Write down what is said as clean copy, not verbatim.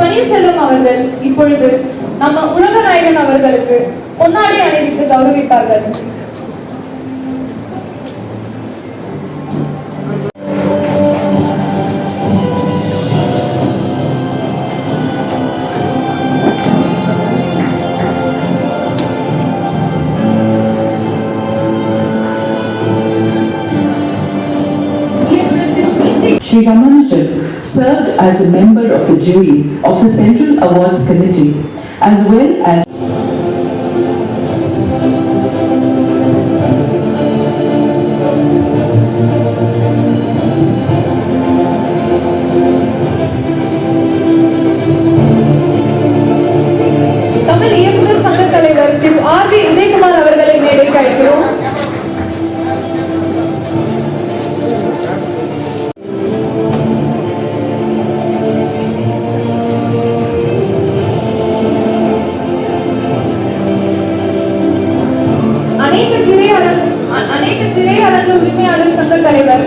பன்னீர்செல்வம் அவர்கள் இப்பொழுது நம்ம உலகநாயகன் அவர்களுக்கு பொன்னாடை அணிவித்து கௌரவிப்பார்கள். Shri Ramanujan served as a member of the jury of the Central Awards Committee as well as Tamil இயக்குனர் சங்க தலைவர் திரு ஆர்.வி. உதயகுமார் அவர்களை மேடைக்கு அழைக்கிறோம். அனைத்து திரையரங்கு உரிமையாளர் சங்க தலைவர்